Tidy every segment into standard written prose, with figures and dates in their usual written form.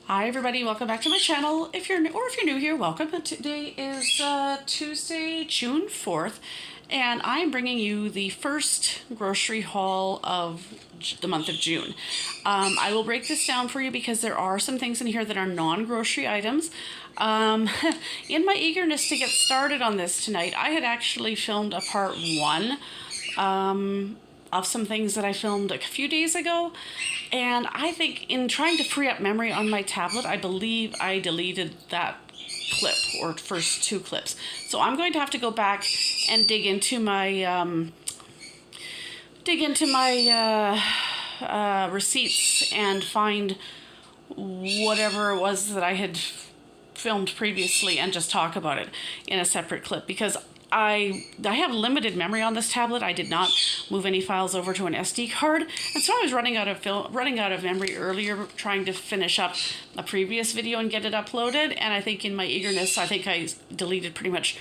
Hi everybody, welcome back to my channel. If you're new here, welcome. Today is Tuesday, June 4th, and I'm bringing you the first grocery haul of the month of June. I will break this down for you because there are some things in here that are non-grocery items. In my eagerness to get started on this tonight, I had actually filmed a part one of some things that I filmed a few days ago, and I think in trying to free up memory on my tablet, I believe I deleted that clip or first two clips. So I'm going to have to go back and dig into my receipts and find whatever it was that I had filmed previously and just talk about it in a separate clip, because I have limited memory on this tablet. I did not move any files over to an SD card, and so I was running out of memory earlier trying to finish up a previous video and get it uploaded. And I think in my eagerness, I think I deleted pretty much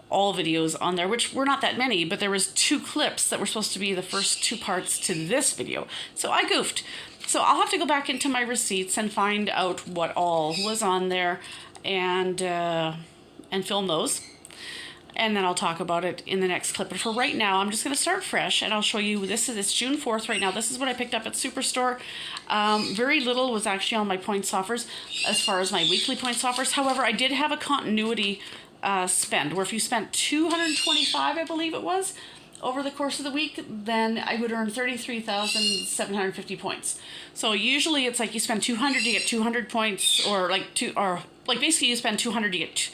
all videos on there, which were not that many, but there was two clips that were supposed to be the first two parts to this video. So I goofed. So I'll have to go back into my receipts and find out what all was on there and film those. And then I'll talk about it in the next clip. But for right now, I'm just going to start fresh, and I'll show you, it's June 4th right now. This is what I picked up at Superstore. Very little was actually on my points offers as far as my weekly points offers. However, I did have a continuity spend, where if you spent $225, I believe it was, over the course of the week, then I would earn 33,750 points. So usually it's like you spend 200 to get 200 points, or basically you spend 200 to get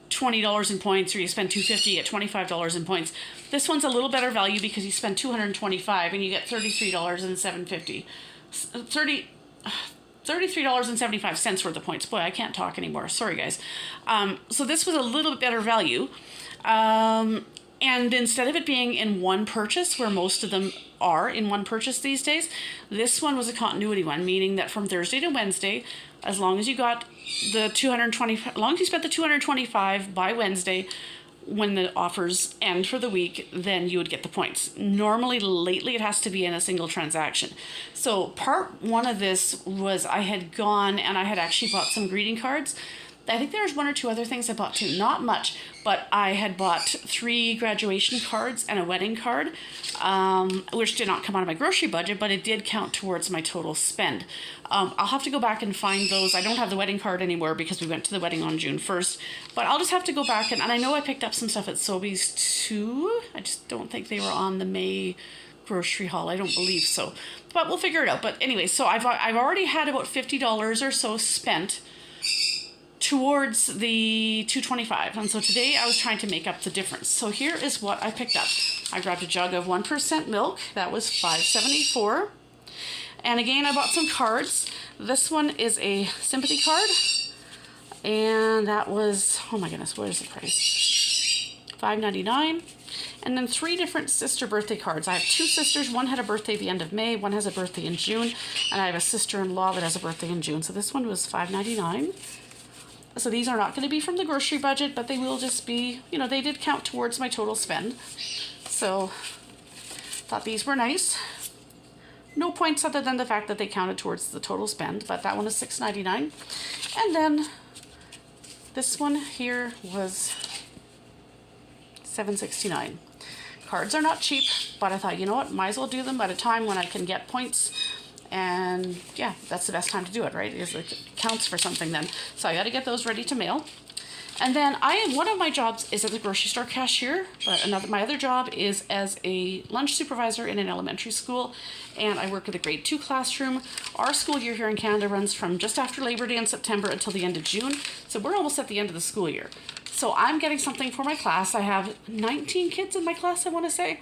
$20 in points, or you spend $250 at $25 in points. This one's a little better value because you spend $225 and you get $33.75 worth of points. Boy, I can't talk anymore. Sorry, guys. So this was a little bit better value. And instead of it being in one purchase, where most of them are in one purchase these days, this one was a continuity one, meaning that from Thursday to Wednesday, as long as you got the as long as you spent the $225 by Wednesday, when the offers end for the week, then you would get the points. Normally, lately, it has to be in a single transaction. So part one of this was I had gone and I had actually bought some greeting cards. I think there's one or two other things I bought too, not much, but I had bought 3 graduation cards and a wedding card, which did not come out of my grocery budget, but it did count towards my total spend. I'll have to go back and find those. I don't have the wedding card anymore because we went to the wedding on June 1st, but I'll just have to go back, and I know I picked up some stuff at Sobeys too. I just don't think they were on the May grocery haul. I don't believe so, but we'll figure it out. But anyway, so I've already had about $50 or so spent towards the $225, and so today I was trying to make up the difference. So here is what I picked up. I grabbed a jug of 1% milk. That was $5.74. And again, I bought some cards. This one is a sympathy card, and that was, oh my goodness, what is the price? $5.99. And then 3 different sister birthday cards. I have 2 sisters. One had a birthday at the end of May, one has a birthday in June, and I have a sister-in-law that has a birthday in June. So this one was $5.99. So these are not going to be from the grocery budget, but they will just be, they did count towards my total spend. So thought these were nice. No points other than the fact that they counted towards the total spend, but that one is $6.99. And then this one here was $7.69. Cards are not cheap, but I thought, you know what, might as well do them at a time when I can get points. And yeah, that's the best time to do it, right? Is it counts for something then. So I got to get those ready to mail. And then one of my jobs is at the grocery store cashier, but my other job is as a lunch supervisor in an elementary school, and I work at the grade 2 classroom. Our school year here in Canada runs from just after Labor Day in September until the end of June, so we're almost at the end of the school year. So I'm getting something for my class. I have 19 kids in my class, I want to say.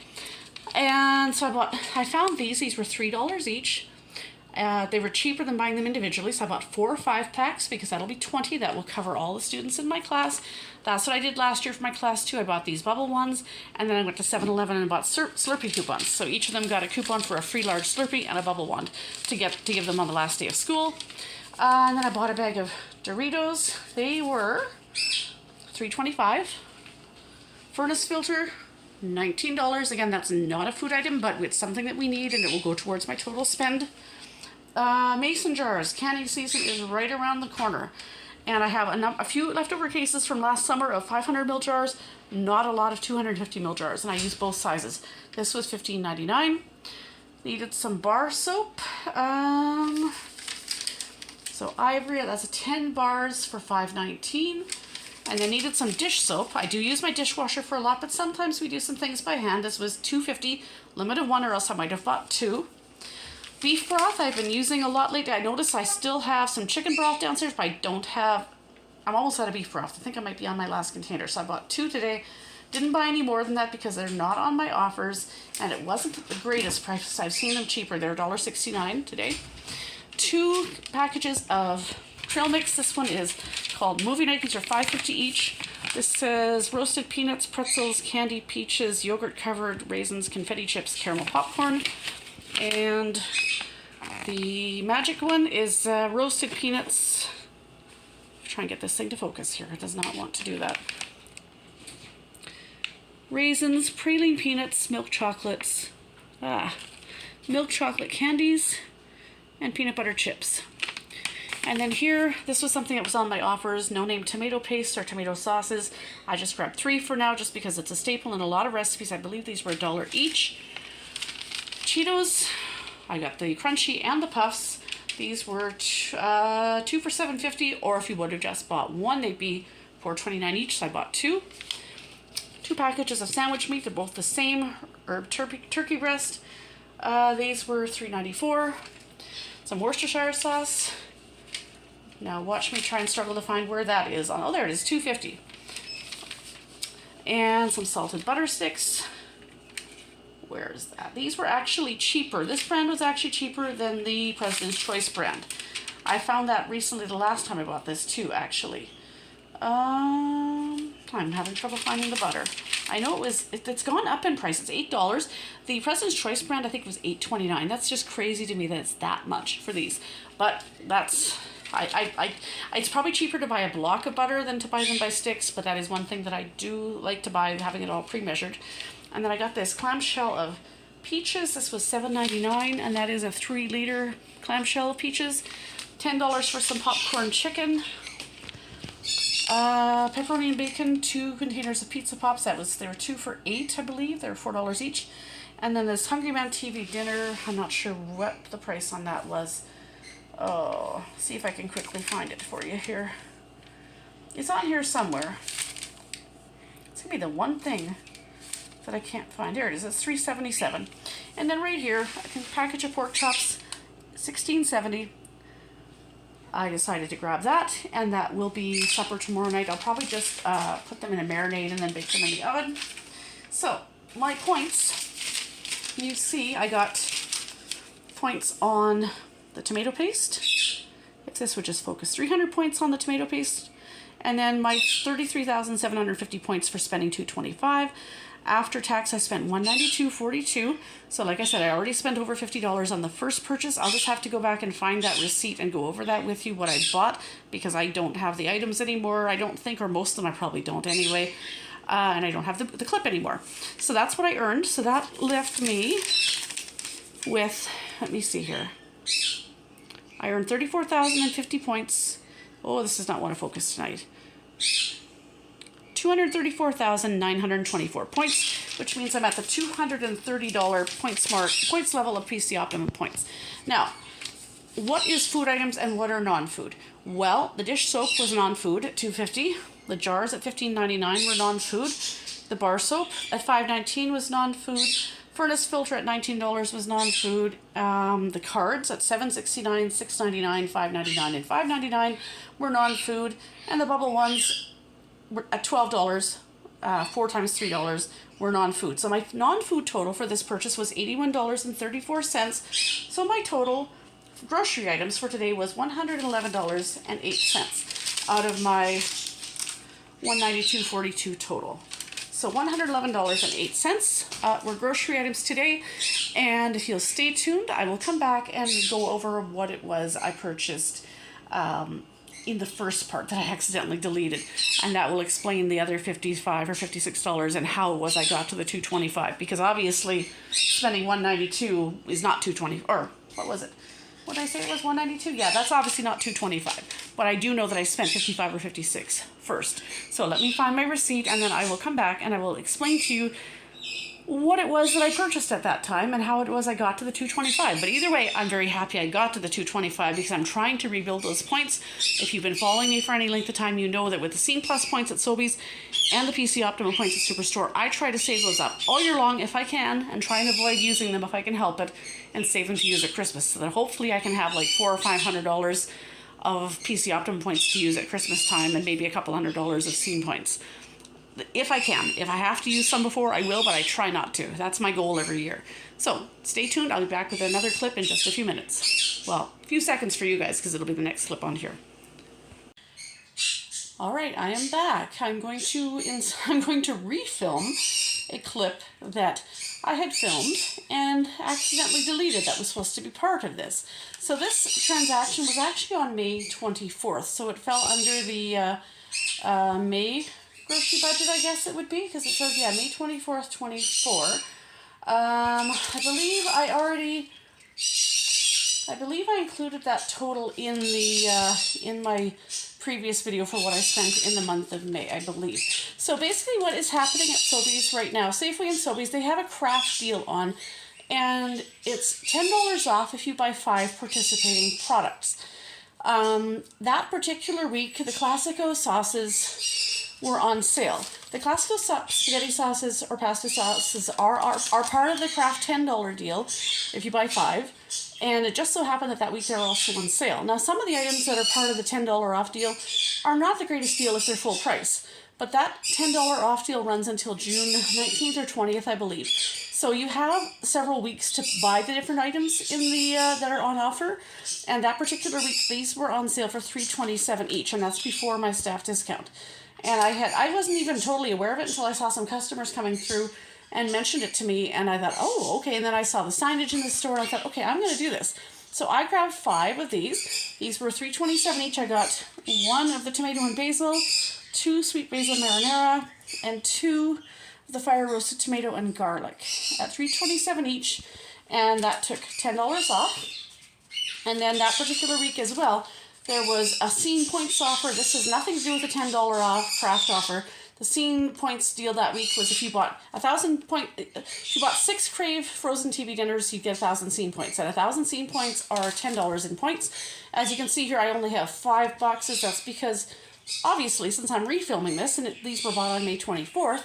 And so I found these were $3 each. They were cheaper than buying them individually, so I bought 4 or 5 packs because that'll be 20. That will cover all the students in my class. That's what I did last year for my class too. I bought these bubble ones, and then I went to 7-Eleven and bought Slurpee coupons. So each of them got a coupon for a free large Slurpee and a bubble wand to give them on the last day of school. And then I bought a bag of Doritos. They were $3.25. Furnace filter, $19. Again, that's not a food item, but it's something that we need, and it will go towards my total spend. mason jars. Canning season is right around the corner. And I have a few leftover cases from last summer of 500 ml jars, not a lot of 250 ml jars, and I use both sizes. This was $15.99. Needed some bar soap. So Ivory, that's a 10 bars for $5.19. And then needed some dish soap. I do use my dishwasher for a lot, but sometimes we do some things by hand. This was $2.50, limited one, or else I might have bought two. Beef broth I've been using a lot lately. I notice I still have some chicken broth downstairs, but I'm almost out of beef broth. I think I might be on my last container, so I bought two today. Didn't buy any more than that because they're not on my offers, and it wasn't the greatest price. I've seen them cheaper. They're $1.69 today. 2 packages of trail mix. This one is called Movie Night. These are $5.50 each. This says roasted peanuts, pretzels, candy, peaches, yogurt covered raisins, confetti chips, caramel popcorn. And the magic one is roasted peanuts. Try and get this thing to focus here. It does not want to do that. Raisins, praline peanuts, milk chocolates, milk chocolate candies, and peanut butter chips. And then here, this was something that was on my offers, no name tomato paste or tomato sauces. I just grabbed 3 for now just because it's a staple in a lot of recipes. I believe these were $1 each. Cheetos, I got the crunchy and the puffs. These were 2 for $7.50, or if you would have just bought one, they'd be $4.29 each, so I bought 2. 2 packages of sandwich meat, they're both the same, herb turkey breast. These were $3.94. Some Worcestershire sauce. Now watch me try and struggle to find where that is. Oh, there it is, $2.50. And some salted butter sticks. Where is that? These were actually cheaper. This brand was actually cheaper than the President's Choice brand. I found that recently, the last time I bought this too, actually. I'm having trouble finding the butter. I know it's gone up in price. It's $8. The President's Choice brand, I think, was $8.29. That's just crazy to me that it's that much for these. But that's, it's probably cheaper to buy a block of butter than to buy them by sticks, but that is one thing that I do like to buy, having it all pre-measured. And then I got this clamshell of peaches. This was $7.99, and that is a 3-liter clamshell of peaches. $10 for some popcorn chicken. Pepperoni and bacon, 2 containers of pizza pops. They were 2 for $8, I believe. They were $4 each. And then this Hungry Man TV dinner. I'm not sure what the price on that was. Oh, see if I can quickly find it for you here. It's on here somewhere. It's gonna be the one thing that I can't find. There it is. It's $3.77. And then right here, a package of pork chops, $16.70. I decided to grab that, and that will be supper tomorrow night. I'll probably just put them in a marinade and then bake them in the oven. So, my points, you see I got points on the tomato paste. If this would just focus, 300 points on the tomato paste. And then my 33,750 points for spending $225. After tax, I spent $192.42. So like I said, I already spent over $50 on the first purchase. I'll just have to go back and find that receipt and go over that with you, what I bought, because I don't have the items anymore, I don't think, or most of them I probably don't anyway. And I don't have the clip anymore. So that's what I earned. So that left me with, let me see here. I earned 34,050 points. Oh, this does not want to focus tonight. 234,924 points, which means I'm at the $230 points level of PC Optimum points. Now, what is food items and what are non-food? Well, the dish soap was non-food at $2.50. The jars at $15.99 were non-food. The bar soap at $5.19 was non-food. Furnace filter at $19 was non-food. The cards at $7.69, $6.99, $5.99, and $5.99 were non-food. And the bubble ones were at $12, 4 times $3 were non-food. So my non-food total for this purchase was $81.34. So my total grocery items for today was $111.08 out of my $192.42 total. So $111.08 were grocery items today. And if you'll stay tuned, I will come back and go over what it was I purchased in the first part that I accidentally deleted, and that will explain the other $55 or $56 and how it was I got to the $225, because obviously spending $192 is not $220, or what was it? What did I say it was, 192? Yeah, that's obviously not 225. But I do know that I spent 55 or 56 first. So let me find my receipt, and then I will come back and I will explain to you what it was that I purchased at that time and how it was I got to the 225. But either way, I'm very happy I got to the 225 because I'm trying to rebuild those points. If you've been following me for any length of time, you know that with the Scene Plus points at Sobeys and the PC Optimum points at Superstore, I try to save those up all year long if I can and try and avoid using them if I can help it and save them to use at Christmas so that hopefully I can have like $400 or $500 of PC Optimum points to use at Christmas time and maybe a couple $100 of Scene points. If I can. If I have to use some before, I will, but I try not to. That's my goal every year. So stay tuned. I'll be back with another clip in just a few minutes. Well, a few seconds for you guys because it'll be the next clip on here. All right, I am back. I'm going to refilm a clip that I had filmed and accidentally deleted that was supposed to be part of this. So this transaction was actually on May 24th, so it fell under the May grocery budget, I guess it would be, because it says, yeah, May 24th, 24. I believe I included that total in the in my previous video for what I spent in the month of May, I believe. So basically what is happening at Sobeys right now, Safeway and Sobeys, they have a Kraft deal on, and it's $10 off if you buy 5 participating products. That particular week, the Classico sauces were on sale. The Classico spaghetti sauces or pasta sauces are part of the Kraft $10 deal if you buy 5. And it just so happened that week they're also on sale. Now, some of the items that are part of the $10 off deal are not the greatest deal if they're full price. But that $10 off deal runs until June 19th or 20th, I believe. So you have several weeks to buy the different items in the that are on offer. And that particular week, these were on sale for $3.27 each, and that's before my staff discount. And I wasn't even totally aware of it until I saw some customers coming through and mentioned it to me, and I thought, oh, okay. And then I saw the signage in the store, and I thought, okay, I'm going to do this. So I grabbed 5 of these. These were $3.27 each. I got 1 of the tomato and basil, 2 sweet basil marinara, and 2 of the fire roasted tomato and garlic at $3.27 each, and that took $10 off. And then that particular week as well, there was a Scene Points offer. This has nothing to do with the $10 off Kraft offer. The Scene Points deal that week was if you bought 6 Crave frozen TV dinners, you get 1,000 Scene Points. And 1,000 Scene Points are $10 in points. As you can see here, I only have 5 boxes. That's because, obviously, since I'm refilming this, and these were bought on May 24th,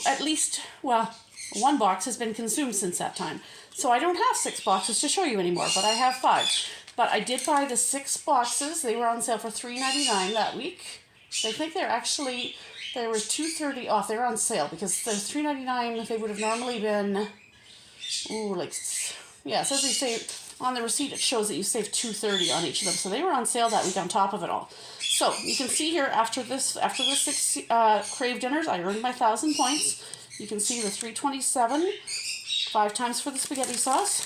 at least, well, 1 box has been consumed since that time. So I don't have 6 boxes to show you anymore, but I have 5. But I did buy the 6 boxes. They were on sale for $3.99 that week. I think they're actually, they were $2.30 off. They were on sale because the $3.99, they would have normally been, yeah, it says they save, on the receipt it shows that you save $2.30 on each of them. So they were on sale that week on top of it all. So you can see here, after the 6 Crave dinners, I earned my 1,000 points. You can see the $3.27, 5 times for the spaghetti sauce.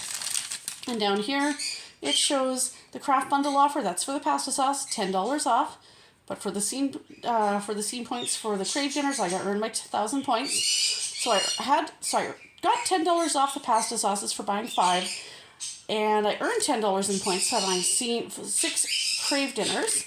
And down here, it shows the Kraft bundle offer. That's for the pasta sauce, $10 off. But for the Scene Points for the Crave dinners, I earned my 1,000 points. So I got $10 off the pasta sauces for buying 5, and I earned $10 in points for buying 6 Crave dinners.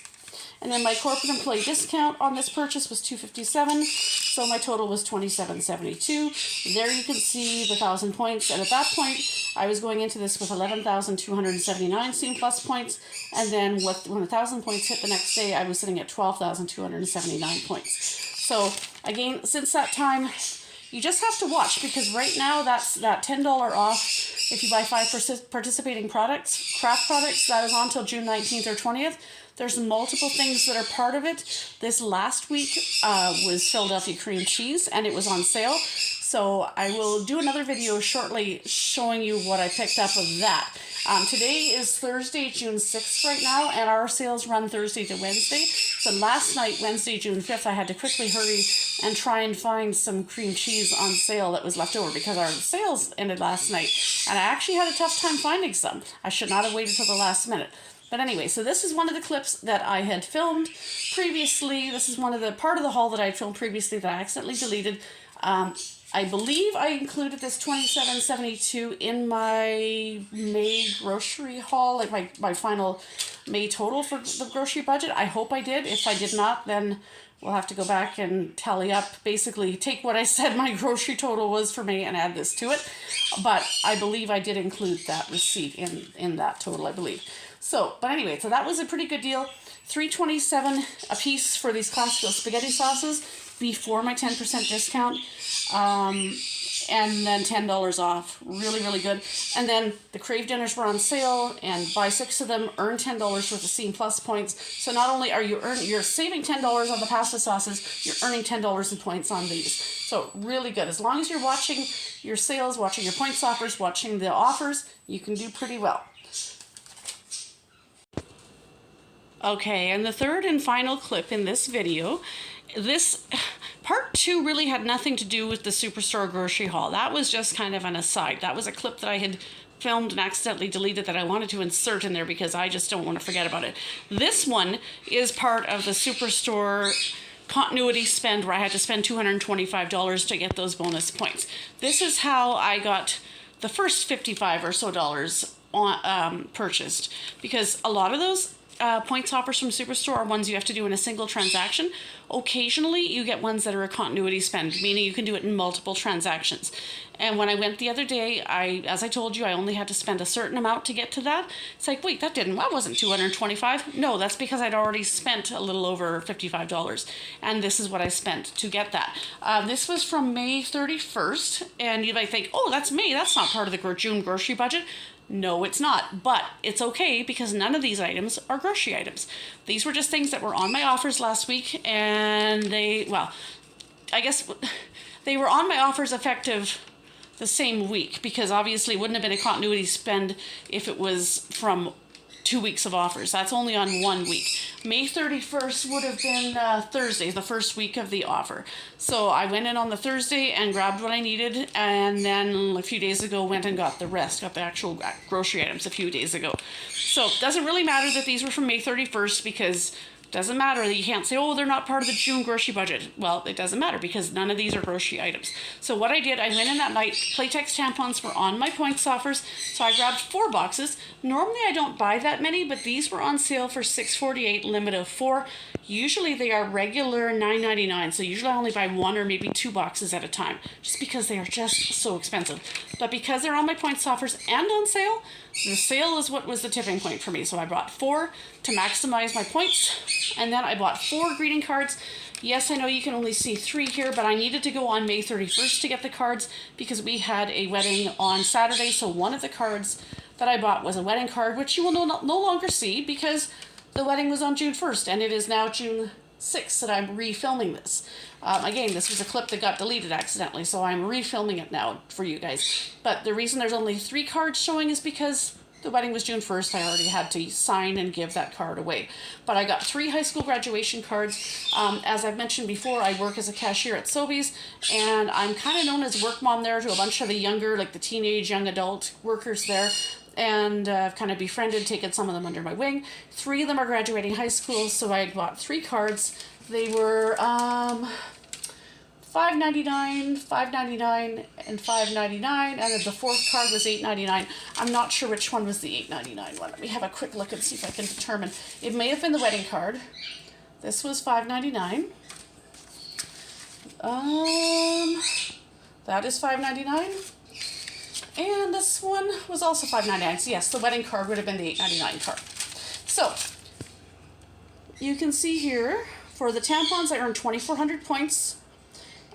And then my corporate employee discount on this purchase was $2.57, so my total was $27.72. There you can see the 1,000 points, and at that point, I was going into this with 11,279 Scene Plus points, and then when 1,000 points hit the next day, I was sitting at 12,279 points. So again, since that time, you just have to watch, because right now that's that $10 off if you buy 5 participating products, Kraft products. That is on until June 19th or 20th. There's multiple things that are part of it. This last week was Philadelphia cream cheese, and it was on sale. So I will do another video shortly showing you what I picked up of that. Today is Thursday, June 6th right now, and our sales run Thursday to Wednesday. So last night, Wednesday, June 5th, I had to quickly hurry and try and find some cream cheese on sale that was left over because our sales ended last night. And I actually had a tough time finding some. I should not have waited till the last minute. But anyway, so this is one of the clips that I had filmed previously. This is part of the haul that I had filmed previously that I accidentally deleted. I believe I included this $27.72 in my May grocery haul, like my final May total for the grocery budget. I hope I did. If I did not, then we'll have to go back and tally up. Basically, take what I said my grocery total was for May and add this to it. But I believe I did include that receipt in that total, I believe. So, but anyway, so that was a pretty good deal. $3.27 a piece for these classical spaghetti sauces before my 10% discount. And then $10 off. Really, really good. And then the Crave dinners were on sale, and buy 6 of them, earn $10 worth of Scene Plus points. So not only are you're saving $10 on the pasta sauces, you're earning $10 in points on these. So really good. As long as you're watching your sales, watching your points offers, watching the offers, you can do pretty well. Okay, and the third and final clip in this video, this part 2 really had nothing to do with the Superstore grocery haul. That was just kind of an aside. That was a clip that I had filmed and accidentally deleted that I wanted to insert in there because I just don't want to forget about it. This one is part of the Superstore continuity spend where I had to spend $225 to get those bonus points. This is how I got the first $55 or so on, purchased, because a lot of those points offers from Superstore are ones you have to do in a single transaction. Occasionally, you get ones that are a continuity spend, meaning you can do it in multiple transactions. And when I went the other day, as I told you, I only had to spend a certain amount to get to that. It's like, wait, that wasn't $225. No, that's because I'd already spent a little over $55. And this is what I spent to get that. This was from May 31st. And you might think, oh, that's May. That's not part of the June grocery budget. No, it's not, but it's okay because none of these items are grocery items. These were just things that were on my offers last week, and they were on my offers effective the same week, because obviously it wouldn't have been a continuity spend if it was from 2 weeks of offers. That's only on 1 week. May 31st would have been Thursday, the first week of the offer. So I went in on the Thursday and grabbed what I needed, and then a few days ago went and got the rest, got the actual grocery items a few days ago. So it doesn't really matter that these were from May 31st, because it doesn't matter that you can't say, oh, they're not part of the June grocery budget. Well, it doesn't matter because none of these are grocery items. So what I did, I went in that night, Playtex tampons were on my points offers, so I grabbed 4 boxes. Normally I don't buy that many, but these were on sale for $6.48, limit of 4. Usually they are regular $9.99, so usually I only buy 1 or maybe 2 boxes at a time, just because they are just so expensive. But because they're on my points offers and on sale, the sale is what was the tipping point for me. So I bought 4 to maximize my points, and then I bought 4 greeting cards. Yes, I know you can only see 3 here, but I needed to go on May 31st to get the cards because we had a wedding on Saturday. So one of the cards that I bought was a wedding card, which you will no longer see because the wedding was on June 1st, and it is now June 6th that I'm refilming this. Again, this was a clip that got deleted accidentally, so I'm refilming it now for you guys. But the reason there's only 3 cards showing is because the wedding was June 1st. I already had to sign and give that card away. But I got 3 high school graduation cards. As I've mentioned before, I work as a cashier at Sobeys, and I'm kind of known as work mom there to a bunch of the younger, like the teenage, young adult workers there. And I've kind of befriended, taken some of them under my wing. 3 of them are graduating high school, so I bought 3 cards. They were $5.99, $5.99, and $5.99, and then the 4th card was $8.99. I'm not sure which one was the $8.99 one. Let me have a quick look and see if I can determine. It may have been the wedding card. This was $5.99. That is $5.99. And this one was also $5.99. So yes, the wedding card would have been the $8.99 card. So you can see here, for the tampons, I earned 2,400 points.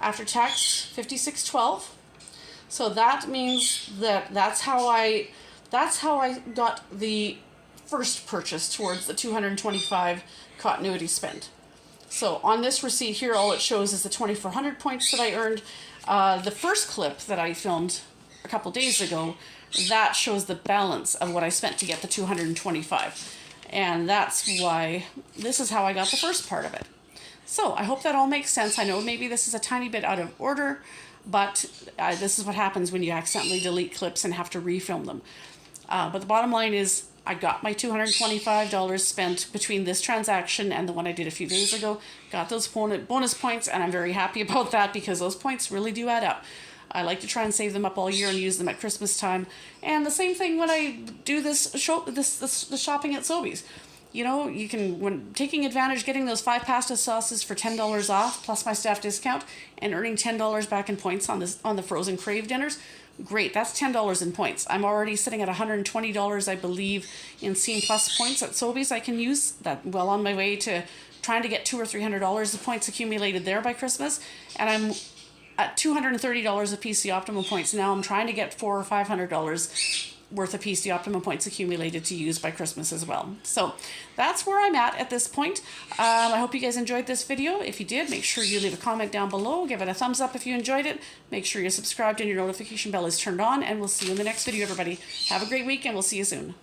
After tax, $56.12. So that means that that's how I got the first purchase towards the 225 continuity spend. So on this receipt here, all it shows is the 2,400 points that I earned. The first clip that I filmed a couple days ago, that shows the balance of what I spent to get the 225. And that's why this is how I got the first part of it. So I hope that all makes sense. I know maybe this is a tiny bit out of order, but this is what happens when you accidentally delete clips and have to refilm them. But the bottom line is I got my $225 spent between this transaction and the one I did a few days ago. Got those bonus points, and I'm very happy about that because those points really do add up. I like to try and save them up all year and use them at Christmas time. And the same thing when I do this shopping at Sobeys. You know, you can, when taking advantage, getting those 5 pasta sauces for $10 off, plus my staff discount, and earning $10 back in points on the frozen Crave dinners. Great, that's $10 in points. I'm already sitting at $120, I believe, in Scene Plus points at Sobeys. I can use that, well on my way to trying to get $200 or $300 of points accumulated there by Christmas, and I'm at $230 of PC Optimum points. Now I'm trying to get $400 or $500 worth of PC Optimum points accumulated to use by Christmas as well. So that's where I'm at this point. I hope you guys enjoyed this video. If you did, make sure you leave a comment down below. Give it a thumbs up if you enjoyed it. Make sure you're subscribed and your notification bell is turned on, and we'll see you in the next video, everybody. Have a great week, and we'll see you soon.